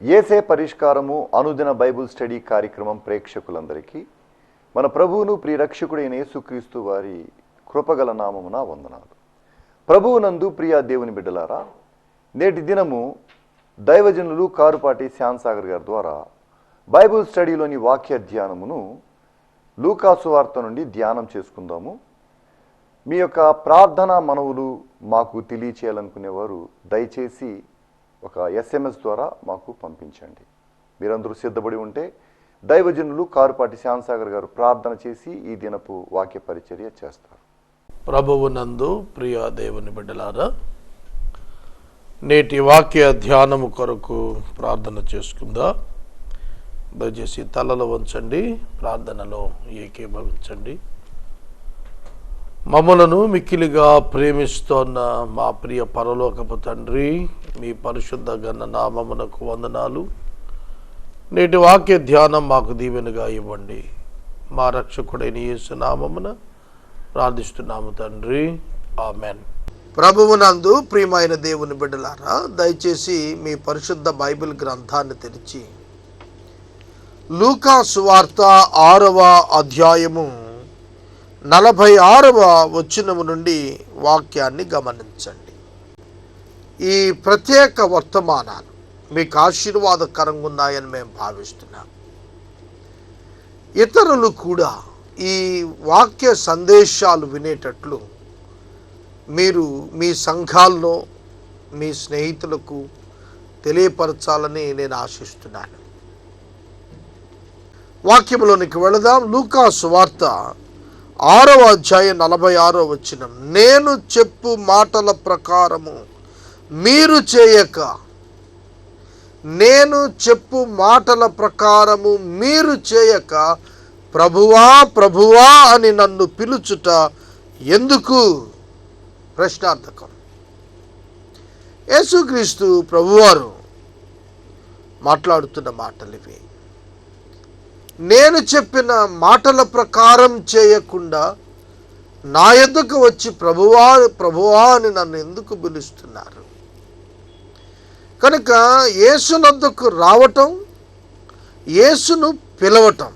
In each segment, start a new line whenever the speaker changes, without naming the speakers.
యేసే పరిష్కారము అనుదిన Bible study కార్యక్రమం ప్రేక్షకులందరికీ మన ప్రభువును ప్రియరక్షకుడైన యేసుక్రీస్తు వారి కృపగల నామమున వందనాలు. ప్రభువునందు ప్రియ దేవుని బిడ్డలారా, నేటి దినము దైవజనులు కారుపాటి శ్యామ్సాగర్ గారి ద్వారా బైబుల్ స్టడీలోని వాక్య ధ్యానమును లూకాసు వార్త నుండి ధ్యానం చేసుకుందాము. మీ యొక్క ప్రార్థనా మనవులు మాకు తెలియచేయాలనుకునేవారు దయచేసి ఒక SMS ద్వారా మాకు పంపించండి. మీరందరూ సిద్ధపడి ఉంటే దైవజనులు కారుపాటి శ్యామ్సాగర్ గారు ప్రార్థన చేసి ఈ దినపు వాక్య పరిచర్య చేస్తారు.
ప్రభువునందు ప్రియ దేవుని బిడ్డలారా, నేటి వాక్య ధ్యానము కొరకు ప్రార్థన చేసుకుందా. దయచేసి తలలో వంచండి, ప్రార్థనలో ఏకీభవించండి. మమ్మలను మిక్కిలిగా ప్రేమిస్తోన్న మా ప్రియ పరలోకపు తండ్రి, మీ పరిశుద్ధ ఘన నామమునకు వందనాలు. నేటి వాక్య ధ్యానం మాకు దీవెనగా ఇవ్వండి. మా రక్షకుడైన యేసు నామమున ప్రార్థిస్తున్నాము తండ్రి, ఆమెన్. ప్రభువునందు ప్రియమైన దేవుని బిడ్డలారా, దయచేసి మీ పరిశుద్ధ బైబిల్ గ్రంథాన్ని తెరిచి లూకా సువార్త 6వ అధ్యాయము 46వ వచనము నుండి వాక్యాన్ని గమనించండి. ఈ ప్రత్యేక వర్తమానాలు మీకు ఆశీర్వాదకరంగా ఉన్నాయని మేము భావిస్తున్నాం. ఇతరులు కూడా ఈ వాక్య సందేశాలు వినేటట్లు మీరు మీ సంఘాల్లో మీ స్నేహితులకు తెలియపరచాలని నేను ఆశిస్తున్నాను. వాక్యంలోనికి వెళదాం. లూకా సువార్త 6వ అధ్యాయం 46వ వచనం. నేను చెప్పు మాటల ప్రకారము మీరు చేయక, నేను చెప్పు మాటల ప్రకారము మీరు చేయక ప్రభువా ప్రభువా అని నన్ను పిలుచుట ఎందుకు? ప్రశ్నార్థకం. యేసుక్రీస్తు ప్రభువారు మాట్లాడుతున్న మాటలు ఇవి. నేను చెప్పిన మాటల ప్రకారం చేయకుండా నా యొద్దకు వచ్చి ప్రభువా ప్రభువా అని నన్ను ఎందుకు పిలుస్తున్నారు? కనుక యేసునొద్దకు రావటం, యేసును పిలవటం,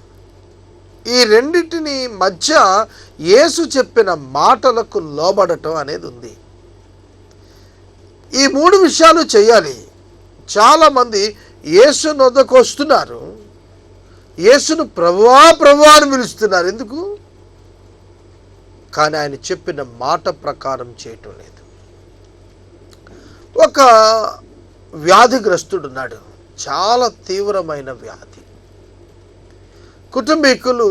ఈ రెండింటిని మధ్య యేసు చెప్పిన మాటలకు లోబడటం అనేది ఉంది. ఈ 3 విషయాలు చేయాలి. చాలామంది యేసునొద్దకు వస్తున్నారు, యేసును ప్రభువా ప్రభువా అని పిలుస్తున్నారు. ఎందుకు? కానీ ఆయన చెప్పిన మాట ప్రకారం చేయటం లేదు. ఒక వ్యాధిగ్రస్తుడు ఉన్నాడు, చాలా తీవ్రమైన వ్యాధి. కుటుంబీకులు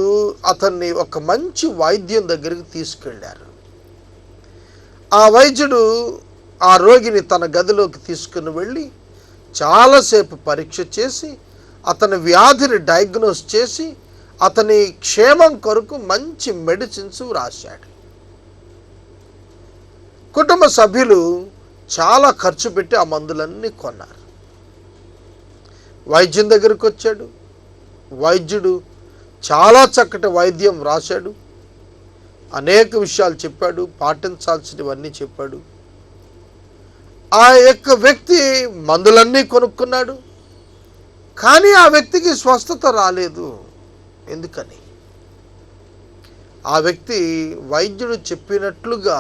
అతన్ని ఒక మంచి వైద్యం దగ్గరికి తీసుకెళ్ళారు. ఆ వైద్యుడు ఆ రోగిని తన గదిలోకి తీసుకుని వెళ్ళి చాలాసేపు పరీక్ష చేసి అతని వ్యాధిని డయాగ్నోస్ చేసి అతని క్షేమం కొరకు మంచి మెడిసిన్స్ రాశాడు. కుటుంబ సభ్యులు చాలా ఖర్చు పెట్టి ఆ మందులన్నీ కొన్నారు. వైద్యం దగ్గరికి వచ్చాడు. వైద్యుడు చాలా చక్కటి వైద్యం రాశాడు. అనేక విషయాలు చెప్పాడు, పాటించాల్సినవన్నీ చెప్పాడు. ఆ యొక్క వ్యక్తి మందులన్నీ కొనుక్కున్నాడు. కానీ ఆ వ్యక్తికి స్వస్థత రాలేదు. ఎందుకని? ఆ వ్యక్తి వైద్యుడు చెప్పినట్లుగా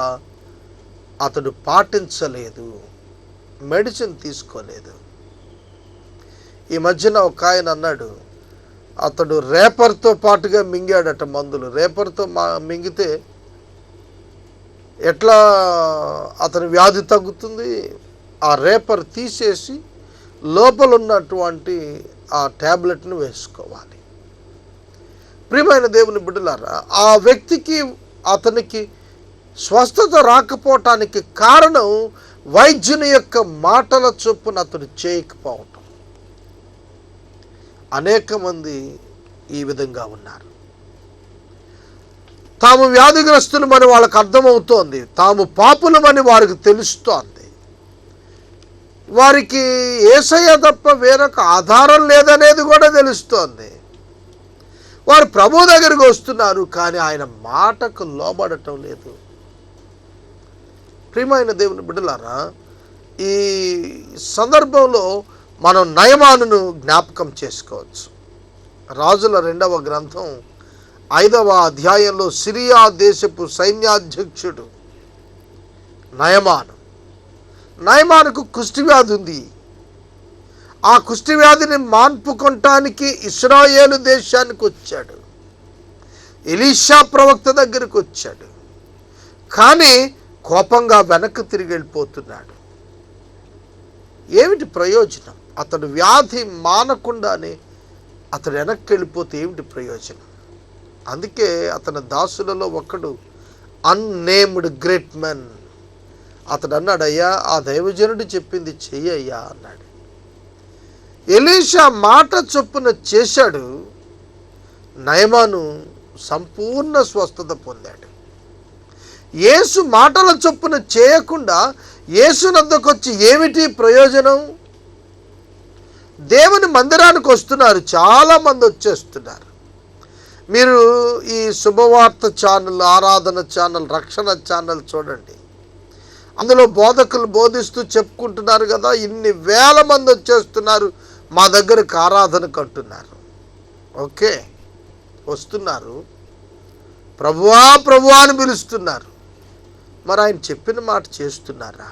అతడు పాటించలేదు, మెడిసిన్ తీసుకోలేదు. ఈ మధ్యన ఒక ఆయన అన్నాడు, అతడు రేపర్తో పాటుగా మింగాడట మందులు. రేపర్తో మింగితే ఎట్లా అతని వ్యాధి తగ్గుతుంది? ఆ రేపర్ తీసేసి లోపల ఉన్నటువంటి ఆ ట్యాబ్లెట్ను వేసుకోవాలి. ప్రియమైన దేవుని బిడ్డలారా, ఆ వ్యక్తికి అతనికి స్వస్థత రాకపోవటానికి కారణం వైద్యుని యొక్క మాటల చొప్పున అతడు చేయకపోవటం. అనేక మంది ఈ విధంగా ఉన్నారు. తాము వ్యాధిగ్రస్తులమని వాళ్ళకు అర్థమవుతోంది, తాము పాపులమని వారికి తెలుస్తోంది. వారికి యేసయ్య తప్ప వేరొక ఆధారం లేదనేది కూడా తెలుస్తోంది. వారు ప్రభు దగ్గరికి వస్తున్నారు, కానీ ఆయన మాటకు లోబడటం లేదు. ప్రియమైన దేవుని బిడ్డలారా, ఈ సందర్భంలో మనం నయమానును జ్ఞాపకం చేసుకోవచ్చు. రాజుల 2వ గ్రంథం 5వ అధ్యాయంలో సిరియా దేశపు సైన్యాధ్యక్షుడు నయమానుకు కుష్ఠవ్యాధి ఉంది. ఆ కుష్ఠవ్యాధిని మాన్పుకొనటానికి ఇశ్రాయేలు దేశానికి వచ్చాడు. ఎలీషా ప్రవక్త దగ్గరికి వచ్చాడు. కానీ కోపంగా వెనక్కి తిరిగి వెళ్ళిపోతున్నాడు. ఏమిటి ప్రయోజనం? అతడు వ్యాధి మానకుండానే అతడు వెనక్కి వెళ్ళిపోతే ఏమిటి ప్రయోజనం? అందుకే అతని దాసులలో ఒకడు అన్నేమ్డ్ గ్రేట్ మెన్ అతడు అన్నాడు, అయ్యా ఆ దైవజనుడు చెప్పింది చెయ్యయ్యా అన్నాడు. ఎలీషా మాట చొప్పున చేశాడు. నయమాను సంపూర్ణ స్వస్థత పొందాడు. యేసు మాటల చొప్పున చేయకుండా యేసు వద్దకు వచ్చి ఏమిటి ప్రయోజనం? దేవుని మందిరానికి వస్తున్నారు, చాలామంది వచ్చేస్తున్నారు. మీరు ఈ శుభవార్త ఛానల్, ఆరాధన ఛానల్, రక్షణ ఛానల్ చూడండి. అందులో బోధకులు బోధిస్తూ చెప్పుకుంటున్నారు కదా, ఇన్ని వేల మంది వచ్చేస్తున్నారు మా దగ్గరకు ఆరాధనకు అంటున్నారు. ఓకే, వస్తున్నారు, ప్రభువా ప్రభువా అని పిలుస్తున్నారు. మరి ఆయన చెప్పిన మాట చేస్తున్నారా?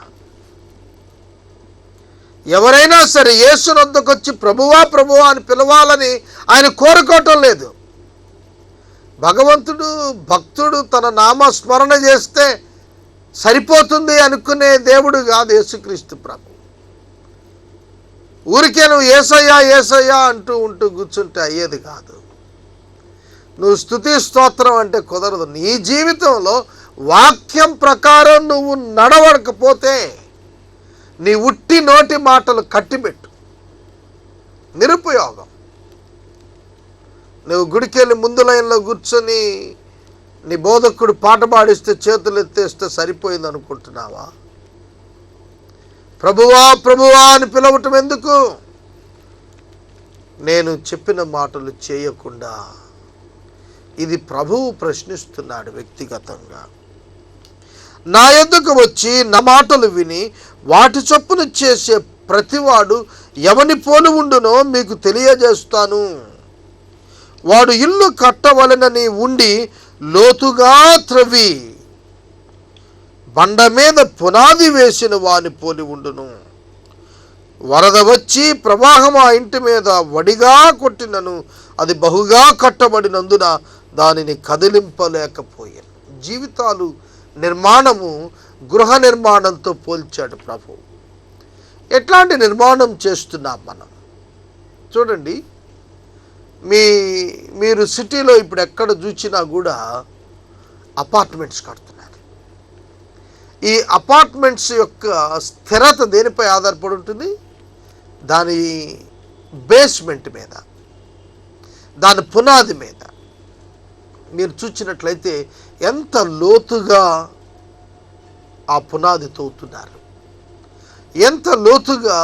ఎవరైనా సరే యేసు వద్దకు వచ్చి ప్రభువా ప్రభువా అని పిలవాలని ఆయన కోరుకోవటం లేదు. భగవంతుడు భక్తుడు తన నామస్మరణ చేస్తే సరిపోతుంది అనుకునే దేవుడు కాదు యేసుక్రీస్తు ప్రభు. ఊరికే నువ్వు యేసయ్యా యేసయ్యా అంటూ కూర్చుంటే అయ్యేది కాదు. నువ్వు స్తుతి స్తోత్రం అంటే కుదరదు. నీ జీవితంలో వాక్యం ప్రకారం నువ్వు నడవడకపోతే నీ ఉట్టి నోటి మాటలు కట్టిపెట్టు, నిరుపయోగం. నువ్వు గుడికెళ్ళి ముందు లైన్లో కూర్చొని నీ బోధకుడు పాట పాడిస్తే చేతులు ఎత్తేస్తే సరిపోయింది అనుకుంటున్నావా? ప్రభువా ప్రభువా అని పిలవటం ఎందుకు? నేను చెప్పిన మాటలు చేయకుండా. ఇది ప్రభువు ప్రశ్నిస్తున్నాడు వ్యక్తిగతంగా. నా యొద్దకు వచ్చి నా మాటలు విని వాటి చొప్పున చేసే ప్రతివాడు ఎవని పోలి ఉండునో మీకు తెలియజేస్తాను. వాడు ఇల్లు కట్టవలెనని ఉండి లోతుగా త్రవ్వి బండ మీద పునాది వేసిన వాని పోలి ఉండును. వరద వచ్చి ప్రవాహం ఆ ఇంటి మీద వడిగా కొట్టినను అది బహుగా కట్టబడినందున దానిని కదిలింపలేకపోయాను. జీవితాలు నిర్మాణము గృహ నిర్మాణంతో పోల్చాడు ప్రభు. ఎట్లాంటి నిర్మాణం చేస్తున్నాం మనం? చూడండి, మీరు సిటీలో ఇప్పుడు ఎక్కడ చూసినా కూడా అపార్ట్మెంట్స్ కడుతున్నారు. ఈ అపార్ట్మెంట్స్ యొక్క స్థిరత దేనిపై ఆధారపడి ఉంటుంది? దాని బేస్మెంట్ మీద, దాని పునాది మీద. మీరు చూసినట్లయితే ఎంత లోతుగా ఆ పునాది తవ్వుతున్నారు, ఎంత లోతుగా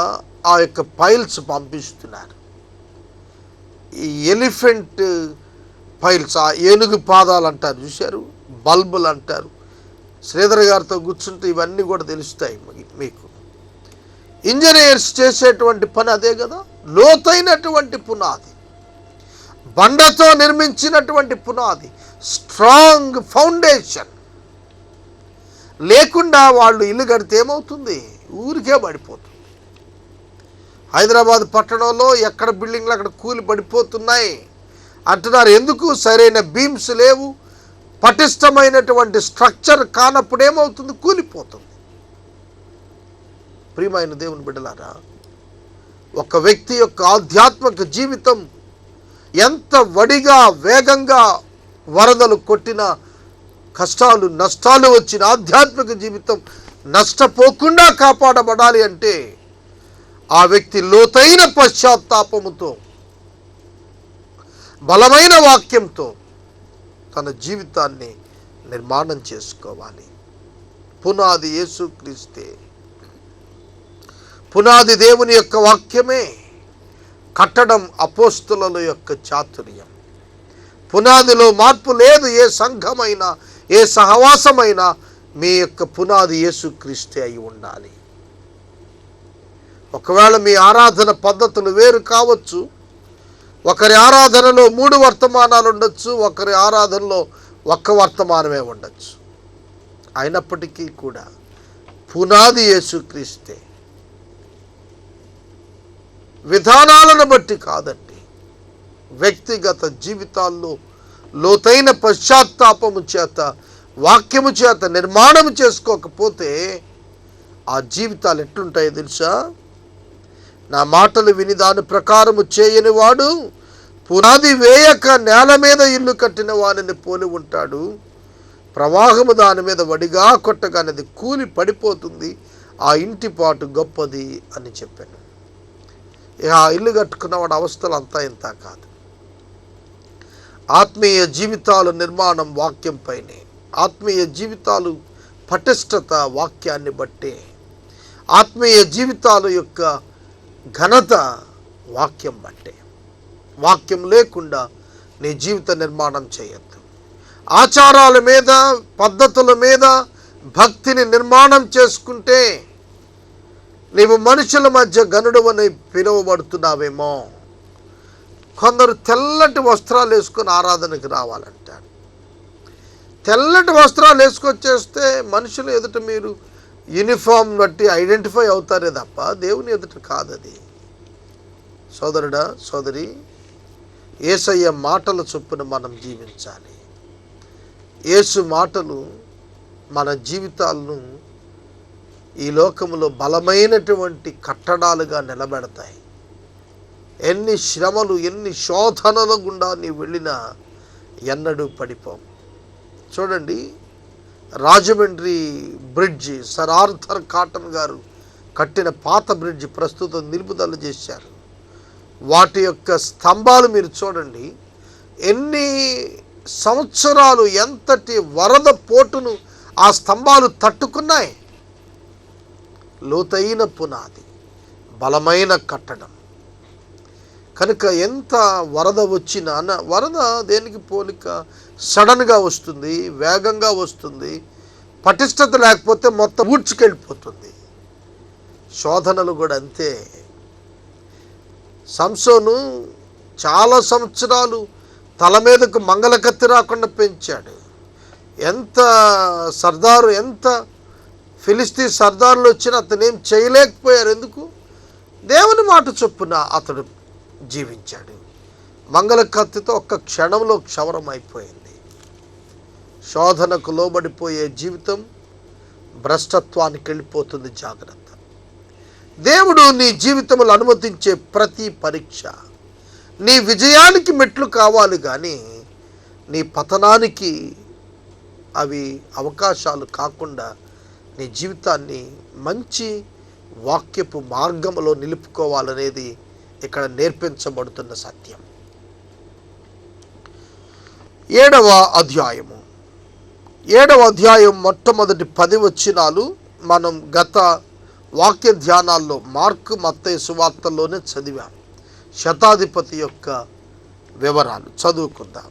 ఆ యొక్క పైల్స్ పంపిస్తున్నారు. ఈ ఎలిఫెంట్ పైల్స్, ఆ ఏనుగు పాదాలు అంటారు చూశారు, బల్బులు అంటారు. శ్రీధర్ గారితో కూర్చుంటే ఇవన్నీ కూడా తెలుస్తాయి మీకు. ఇంజనీర్స్ చేసేటువంటి పని అదే కదా. లోతైనటువంటి పునాది, బండతో నిర్మించినటువంటి పునాది, స్ట్రాంగ్ ఫౌండేషన్ లేకుండా వాళ్ళు ఇల్లు కడితే ఏమవుతుంది? ఊరికే పడిపోతుంది. హైదరాబాద్ పట్టణంలో ఎక్కడ బిల్డింగ్లు అక్కడ కూలి పడిపోతున్నాయి అంటున్నారు. ఎందుకు? సరైన బీమ్స్ లేవు, పటిష్టమైనటువంటి స్ట్రక్చర్ కానప్పుడు ఏమవుతుంది? కూలిపోతుంది. ప్రియమైన దేవుని బిడ్డలారా, ఒక వ్యక్తి యొక్క ఆధ్యాత్మిక జీవితం ఎంత వడిగా వేగంగా వరదలు కొట్టినా, కష్టాలు నష్టాలు వచ్చిన ఆధ్యాత్మిక జీవితం నష్టపోకుండా కాపాడబడాలి అంటే ఆ వ్యక్తి లోతైన పశ్చాత్తాపముతో, బలమైన వాక్యంతో తన జీవితాన్ని నిర్మాణం చేసుకోవాలి. పునాది యేసుక్రీస్తే, పునాది దేవుని యొక్క వాక్యమే. కట్టడం అపోస్తుల యొక్క చాతుర్యం. పునాదిలో మార్పు లేదు. ఏ సంఘమైనా, ఏ సహవాసమైనా మీ యొక్క పునాది యేసుక్రీస్తే అయి ఉండాలి. ఒకవేళ మీ ఆరాధన పద్ధతులు వేరు కావచ్చు. ఒకరి ఆరాధనలో 3 వర్తమానాలు ఉండొచ్చు, ఒకరి ఆరాధనలో 1 వర్తమానమే ఉండొచ్చు. అయినప్పటికీ కూడా పునాది యేసుక్రీస్తే. విధానాలను బట్టి కాదండి, వ్యక్తిగత జీవితాల్లో లోతైన పశ్చాత్తాపము చేత, వాక్యము చేత నిర్మాణం చేసుకోకపోతే ఆ జీవితాలు ఎట్లుంటాయో తెలుసా? నా మాటలు విని దాని ప్రకారము చేయని వాడు పునాది వేయక నేల మీద ఇల్లు కట్టిన వాడిని పోలి ఉంటాడు. ప్రవాహము దాని మీద వడిగా కొట్టగానే అది కూలి పడిపోతుంది, ఆ ఇంటి పాటు గొప్పది అని చెప్పాను. ఆ ఇల్లు కట్టుకున్నవాడు అవస్థలు అంతా ఇంత కాదు. ఆత్మీయ జీవితాల నిర్మాణం వాక్యంపైనే, ఆత్మీయ జీవితాలు పటిష్టత వాక్యాన్ని బట్టే, ఆత్మీయ జీవితాల యొక్క ఘనత వాక్యం బట్టే. వాక్యం లేకుండా నీ జీవిత నిర్మాణం చేయొద్దు. ఆచారాల మీద, పద్ధతుల మీద భక్తిని నిర్మాణం చేసుకుంటే నీవు మనుషుల మధ్య గనుడు అని పిలువబడుతున్నావేమో. కొందరు తెల్లటి వస్త్రాలు వేసుకొని ఆరాధనకి రావాలంటారు. తెల్లటి వస్త్రాలు వేసుకొచ్చేస్తే మనుషులు ఎదుట మీరు యూనిఫామ్ బట్టి ఐడెంటిఫై అవుతారే తప్ప దేవుని ఎదుట కాదది. సోదరుడా, సోదరి, యేసయ్య మాటల చొప్పున మనం జీవించాలి. యేసు మాటలు మన జీవితాలను ఈ లోకములో బలమైనటువంటి కట్టడాలుగా నిలబెడతాయి. ఎన్ని శ్రమలు, ఎన్ని శోధనల గుండా నీ వెళ్ళినా ఎన్నడూ పడిపోవు. చూడండి, Rajahmundry bridge sir Arthur cotton గారు కట్టిన పాత బ్రిడ్జి ప్రస్తుతం నిలుపుదల చేశారు. వాటి యొక్క స్తంభాలు మీరు చూడండి, ఎన్ని సంవత్సరాలు, ఎంతటి వరద పోటును ఆ స్తంభాలు తట్టుకున్నాయి. లోతైన పునాది, బలమైన కట్టడం కనుక ఎంత వరద వచ్చినా, వరద దేనికి పోలిక? సడన్గా వస్తుంది, వేగంగా వస్తుంది. పటిష్టత లేకపోతే మొత్తం ఊడ్చుకెళ్ళిపోతుంది. శోధనలు కూడా అంతే. సంసోను చాలా సంవత్సరాలు తల మీదకు మంగళకత్తి రాకుండా పెంచాడు. ఎంత ఫిలిస్తీ సర్దారులు వచ్చినా అతను ఏం చేయలేకపోయారు. ఎందుకు? దేవుని మాట చొప్పున అతడు జీవించాడు. మంగళకత్తితో ఒక్క క్షణంలో క్షవరం అయిపోయింది. శోధనకు లోబడిపోయే జీవితం భ్రష్టత్వానికి వెళ్ళిపోతుంది. జాగ్రత్త. దేవుడు నీ జీవితంలో అనుమతించే ప్రతి పరీక్ష నీ విజయానికి మెట్లు కావాలి, కానీ నీ పతనానికి అవి అవకాశాలు కాకుండా నీ జీవితాన్ని మంచి వాక్యపు మార్గంలో నిలుపుకోవాలనేది ఇక్కడ నేర్పించబడుతున్న సత్యం. 7వ అధ్యాయం మొట్టమొదటి 10 వచనాలు మనం గత వాక్య ధ్యానాల్లో మార్కు, మత్తయి సువార్తల్లోనే చదివాం. శతాధిపతి యొక్క వివరాలు చదువుకుందాం.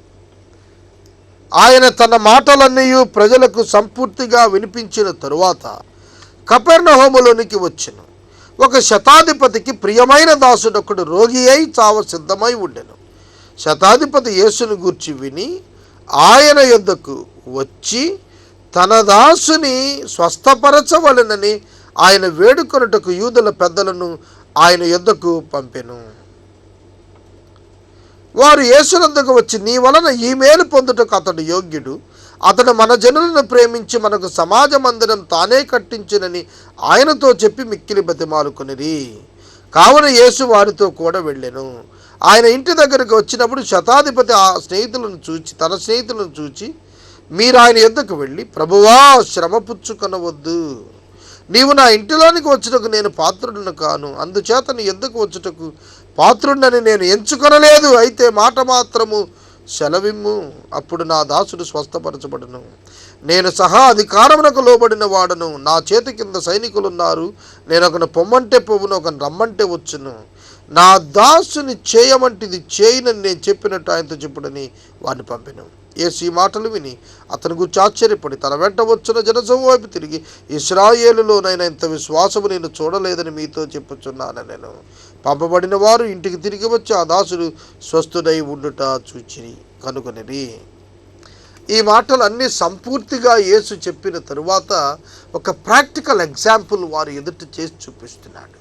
ఆయన తన మాటలన్నీ ప్రజలకు సంపూర్తిగా వినిపించిన తరువాత కపెర్నహూములోనికి వచ్చెను. ఒక శతాధిపతికి ప్రియమైన దాసుడొకడు రోగి అయి చావ సిద్ధమై ఉండెను. శతాధిపతి యేసును గూర్చి విని ఆయన యొద్దకు వచ్చి తన దాసుని స్వస్థపరచవలెనని ఆయన వేడుకొనుటకు యూదుల పెద్దలను ఆయన యొద్దకు పంపెను. వారు యేసునందుకు వచ్చి, నీ వలన ఈ మేలు పొందుటకు అతడు యోగ్యుడు, అతడు మన జనులను ప్రేమించి మనకు సమాజ మందిరం తానే కట్టించునని ఆయనతో చెప్పి మిక్కిలి బతిమాలుకొనిరి. కావున యేసు వారితో కూడా వెళ్ళెను. ఆయన ఇంటి దగ్గరకు వచ్చినప్పుడు శతాధిపతి తన స్నేహితులను చూచి, మీరు ఆయన యొద్దకు వెళ్ళి, ప్రభువా, శ్రమ పుచ్చుకొనవద్దు, నీవు నా ఇంటిలోనికి వచ్చుటకు నేను పాత్రుడను కాను, అందుచేత నీ యొద్దకు వచ్చుటకు పాత్రుడని నేను ఎంచుకొనలేదు. అయితే మాట మాత్రము సెలవిమ్ము, అప్పుడు నా దాసుడు స్వస్థపరచబడును. నేను సహా అధికారమునకు లోబడిన వాడను, నా చేతి కింద సైనికులున్నారు. నేను ఒకను పొమ్మంటే పోవును, ఒకను రమ్మంటే వచ్చును. నా దాసుని చేయమంటిది చేయనని నేను చెప్పినట్టు ఆయనతో చెప్పుడని వాడిని పంపిను. యేసు ఈ మాటలు విని అతని గురించి ఆశ్చర్యపడి తన వెంట వచ్చిన జనసమూహం వైపు తిరిగి, ఇశ్రాయేలులోనైనా ఇంత విశ్వాసము నేను చూడలేదని మీతో చెప్పుచున్నాను. నేను పంపబడిన వారు ఇంటికి తిరిగి వచ్చి ఆ దాసుడు స్వస్థుడై ఉండుట చూచిరి కనుగొనిరి. ఈ మాటలు అన్నీ సంపూర్తిగా యేసు చెప్పిన తరువాత ఒక ప్రాక్టికల్ ఎగ్జాంపుల్ వారు ఎదుట చేసి చూపిస్తున్నాడు.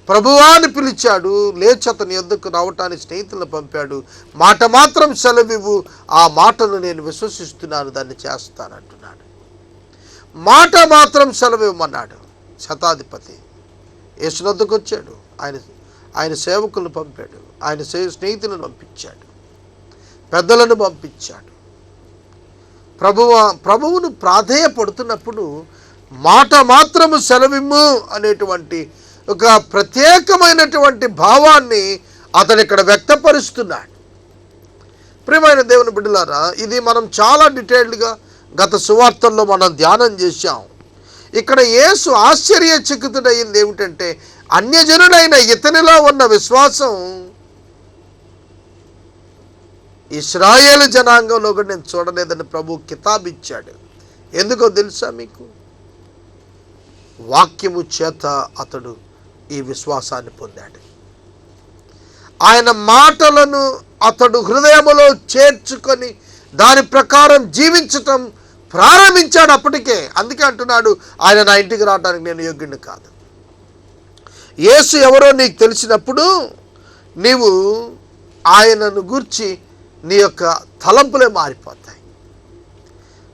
ప్రభువాని పిలిచాడు, లేచి అతని యొద్దకు రావటానికి స్నేహితులను పంపాడు. మాట మాత్రం సెలవివ్వు, ఆ మాటను నేను విశ్వసిస్తున్నాను, దాన్ని చేస్తానంటున్నాడు. మాట మాత్రం సెలవివ్వమన్నాడు. శతాధిపతి యేసు వద్దకు వచ్చాడు. ఆయన సేవకులను పంపాడు. ఆయన స్నేహితులను పంపించాడు. పెద్దలను పంపించాడు. ప్రభువును ప్రాధేయపడుతున్నప్పుడు మాట మాత్రము సెలవిమ్ము అనేటువంటి ఒక ప్రత్యేకమైనటువంటి భావాన్ని అతను ఇక్కడ వ్యక్తపరుస్తున్నాడు. ప్రియమైన దేవుని బిడ్డలారా, ఇది మనం చాలా డీటెయిల్డ్గా గత సువార్తల్లో మనం ధ్యానం చేశాం. ఇక్కడ యేసు ఆశ్చర్యచకితుడయింది ఏమిటంటే, అన్యజనుడైన ఇతనిలో ఉన్న విశ్వాసం ఇశ్రాయేలు జనాంగంలో కూడా నేను చూడలేదని ప్రభు కితాబిచ్చాడు. ఎందుకో తెలుసా మీకు? వాక్యము చేత అతడు ఈ విశ్వాసాన్ని పొందాడు. ఆయన మాటలను అతడు హృదయములో చేర్చుకొని దాని ప్రకారం జీవించటం ప్రారంభించాడు అప్పటికే. అందుకే అంటున్నాడు, ఆయన నా ఇంటికి రావడానికి నేను యోగ్యుడిని కాదు. యేసు ఎవరో నీకు తెలిసినప్పుడు నీవు ఆయనను గూర్చి నీ యొక్క తలంపులే మారిపోతాయి.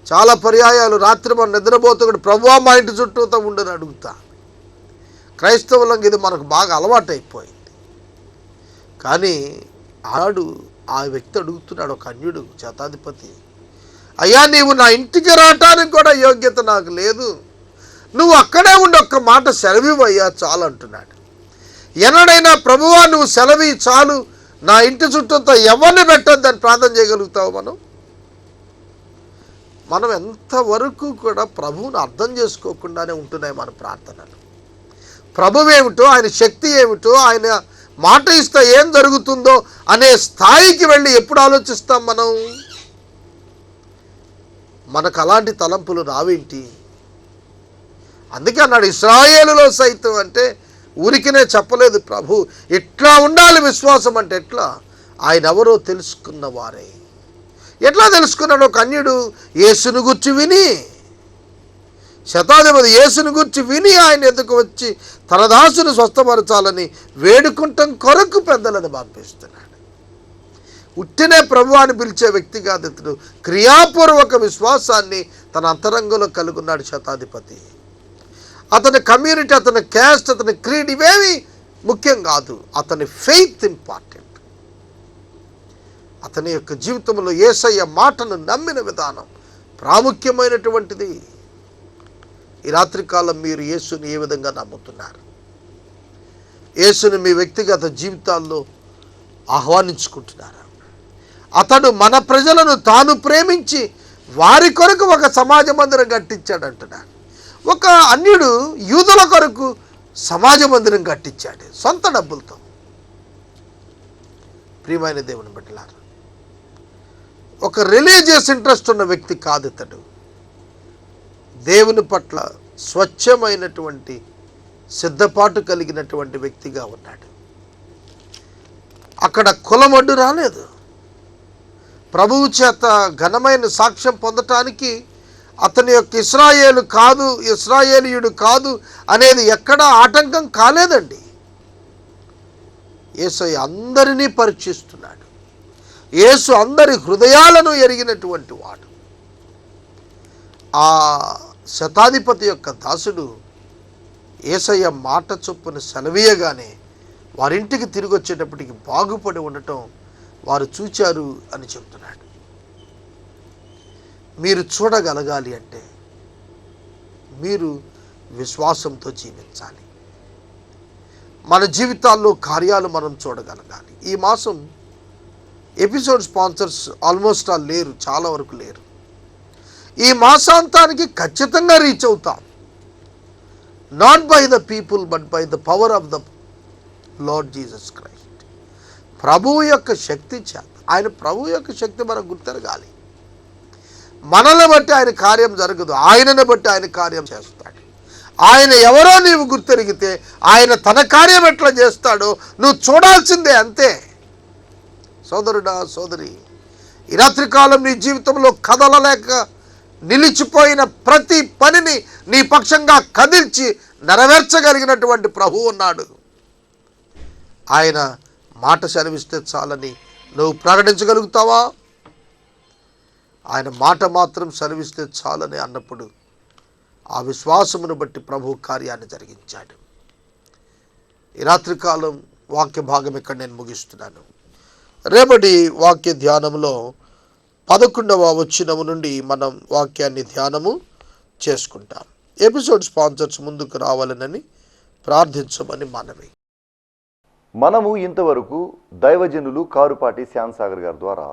చాలా పర్యాయాలు రాత్రి మనం నిద్రపోతూ ప్రభువా మా ఇంటి చుట్టూతో ఉండని అడుగుతా. క్రైస్తవులంగా ఇది మనకు బాగా అలవాటైపోయింది. కానీ ఆడు ఆ వ్యక్తి అడుగుతున్నాడు, ఒక అన్యుడు శతాధిపతి, అయ్యా నీవు నా ఇంటికి రావటానికి కూడా యోగ్యత నాకు లేదు, నువ్వు అక్కడే ఉండి ఒక్క మాట సెలవివయ్యా చాలు అంటున్నాడు. ఎన్నడైనా ప్రభువా నువ్వు సెలవి చాలు, నా ఇంటి చుట్టూతో ఎవరిని పెట్టొద్దని ప్రార్థన చేయగలుగుతావు? మనం ఎంతవరకు కూడా ప్రభువును అర్థం చేసుకోకుండానే ఉంటున్నాయి మన ప్రార్థనలు. ప్రభువు ఏమిటో, ఆయన శక్తి ఏమిటో, ఆయన మాట ఇస్తే ఏం జరుగుతుందో అనే స్థాయికి వెళ్ళి ఎప్పుడు ఆలోచిస్తాం మనం? మనకు అలాంటి తలంపులు రావేంటి? అందుకే అన్నాడు, ఇశ్రాయేలులో సైతం అంటే ఊరికినే చెప్పలేదు ప్రభు. ఎట్లా ఉండాలి విశ్వాసం అంటే ఎట్లా? ఆయన ఎవరో తెలుసుకున్న వారే. ఎట్లా తెలుసుకున్నాడు? ఒక అన్యుడు యేసును గుర్చి విని, శతాధిపతి యేసును గుర్చి విని ఆయన ఎదుకు వచ్చి తన దాసును స్వస్థపరచాలని వేడుకుంటాం కొరకు పెద్దలను పంపిస్తున్నాడు. ఉట్టినే ప్రభు అని పిలిచే వ్యక్తి కాదు ఇతడు. క్రియాపూర్వక విశ్వాసాన్ని తన అంతరంగంలో కలుగున్నాడు శతాధిపతి. అతని కమ్యూనిటీ, అతని క్యాస్ట్, అతని క్రీడ్ ఇవేవి ముఖ్యం కాదు. అతని ఫెయిత్ ఇంపార్టెంట్. అతని యొక్క జీవితంలో యేసయ్య మాటను నమ్మిన విధానం ప్రాముఖ్యమైనటువంటిది. ఈ రాత్రికాలం మీరు యేసుని ఏ విధంగా నమ్ముతున్నారు? యేసుని మీ వ్యక్తిగత జీవితాల్లో ఆహ్వానించుకుంటున్నారా? అతడు మన ప్రజలను తాను ప్రేమించి వారి కొరకు ఒక సమాజ మందిరం కట్టించాడంటున్నాడు. ఒక అన్యుడు యూదుల కొరకు సమాజ మందిరం కట్టించాడు సొంత డబ్బులతో. ప్రియమైన దేవుని బిడ్డలారా, ఒక రిలీజియస్ ఇంట్రెస్ట్ ఉన్న వ్యక్తి కాదు ఇతడు. దేవుని పట్ల స్వచ్ఛమైనటువంటి సిద్ధపాటు కలిగినటువంటి వ్యక్తిగా ఉన్నాడు. అక్కడ కులమడ్డు రాలేదు. ప్రభువు చేత ఘనమైన సాక్ష్యం పొందటానికి అతని యొక్క ఇశ్రాయేలీయుడు కాదు అనేది ఎక్కడా ఆటంకం కాలేదండి. యేసయ్య అందరినీ పరీక్షిస్తున్నాడు. యేసు అందరి హృదయాలను ఎరిగినటువంటి వాడు. ఆ శతాధిపతి యొక్క దాసుడు యేసయ్య మాట చొప్పున సెలవీయగానే వారింటికి తిరిగి వచ్చేటప్పటికి బాగుపడి ఉండటం వారు చూచారు అని చెప్తున్నాడు. మీరు చూడగలగాలి అంటే మీరు విశ్వాసంతో జీవించాలి. మన జీవితాల్లో కార్యాలు మనం చూడగలగాలి. ఈ మాసం ఎపిసోడ్ స్పాన్సర్స్ ఆల్మోస్ట్ ఆల్ లేరు, చాలా వరకు లేరు. ఈ మాసాంతానికి ఖచ్చితంగా రీచ్ అవుతాం. Not by the people but by the power of the lord Jesus Christ. ప్రభువు యొక్క శక్తి చేత, ఆయన ప్రభువు యొక్క శక్తి మనకు గుర్తెరగాలి. మనల్ని బట్టి ఆయన కార్యం జరగదు, ఆయనను బట్టి ఆయన కార్యం చేస్తాడు. ఆయన ఎవరో నీవు గుర్తెరిగితే ఆయన తన కార్యం ఎట్లా చేస్తాడో నువ్వు చూడాల్సిందే, అంతే. సోదరుడా, సోదరి, ఈ రాత్రికాలం నీ జీవితంలో కదలలేక నిలిచిపోయిన ప్రతి పనిని నీ పక్షంగా కదిల్చి నెరవేర్చగలిగినటువంటి ప్రభువు ఉన్నాడు. ఆయన మాట సెలవిస్తే చాలని నువ్వు ప్రకటించగలుగుతావా? ఆయన మాట మాత్రం సెలవిస్తే చాలని అన్నప్పుడు ఆ విశ్వాసమును బట్టి ప్రభు కార్యాన్ని జరిగించాడు. ఈ రాత్రికాలం వాక్య భాగం ఇక్కడ నేను ముగిస్తున్నాను. రేపటి వాక్య ధ్యానంలో 11వ వచనము నుండి మనం వాక్యాన్ని ధ్యానము చేసుకుంటాం. ఎపిసోడ్ స్పాన్సర్స్ ముందుకు రావాలనని ప్రార్థించమని మనవి.
మనము ఇంతవరకు దైవజనులు కారుపాటి శ్యామ్సాగర్ గారి ద్వారా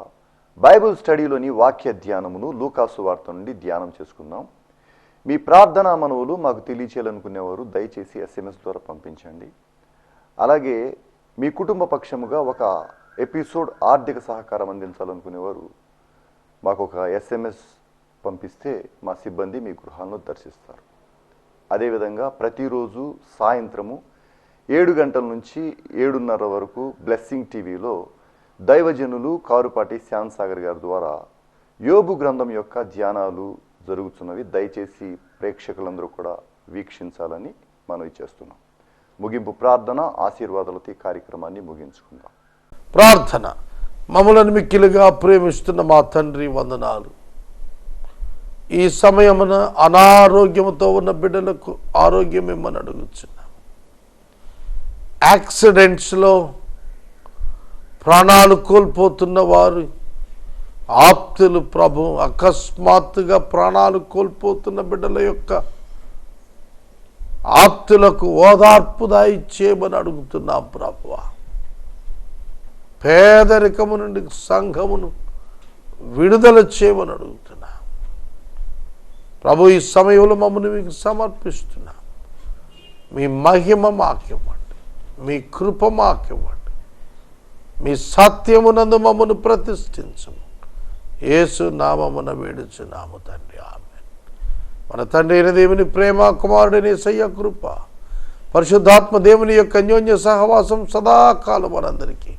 బైబిల్ స్టడీలోని వాక్య ధ్యానమును లూకాసు వార్త నుండి ధ్యానం చేసుకుందాం. మీ ప్రార్థనా మనవులు మాకు తెలియచేయాలనుకునేవారు దయచేసి SMS ద్వారా పంపించండి. అలాగే మీ కుటుంబ పక్షముగా ఒక ఎపిసోడ్ ఆర్థిక సహకారం అందించాలనుకునేవారు మాకు ఒక SMS పంపిస్తే మా సిబ్బంది మీ గృహాలను దర్శిస్తారు. అదేవిధంగా ప్రతిరోజు సాయంత్రము 7 గంటల నుంచి 7:30 వరకు బ్లెస్సింగ్ టీవీలో దైవజనులు కారుపాటి శ్యామ్సాగర్ గారి ద్వారా యోబు గ్రంథం యొక్క ధ్యానాలు జరుగుతున్నవి. దయచేసి ప్రేక్షకులందరూ కూడా వీక్షించాలని మనవి చేస్తున్నాం. ముగింపు ప్రార్థన ఆశీర్వాదాలతో ఈ కార్యక్రమాన్ని ముగించుకుందాం.
ప్రార్థన. మమ్మలను మిక్కిలిగా ప్రేమిస్తున్న మా తండ్రి, వందనాలు. ఈ సమయమున అనారోగ్యముతో ఉన్న బిడ్డలకు ఆరోగ్యం ఇమ్మని అడుగుచున్నాం. యాక్సిడెంట్స్లో ప్రాణాలు కోల్పోతున్న వారు, ఆప్తులు ప్రభు, అకస్మాత్తుగా ప్రాణాలు కోల్పోతున్న బిడ్డల యొక్క ఆప్తులకు ఓదార్పు దయచేయమని అడుగుతున్నాం ప్రభువా. పేదరికము నుండి సంఘమును విడుదల చేయమని అడుగుతున్నా ప్రభు. ఈ సమయంలో మమ్మల్ని మీకు సమర్పిస్తున్నా. మీ మహిమ మాకివ్వండి, మీ కృప మాకివ్వండి, మీ సత్యమునందు మమ్మను ప్రతిష్ఠించము. యేసు నామమున వేడుచున్నాము తండ్రి, ఆమేన్. మన తండ్రి అయిన దేవుని ప్రేమ, కుమారుడైన యేసయ్య కృప, పరిశుద్ధాత్మ దేవుని యొక్క అన్యోన్య సహవాసం సదాకాలం మనందరికీ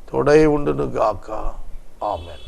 తోడై ఉండును గాక. ఆమేన్.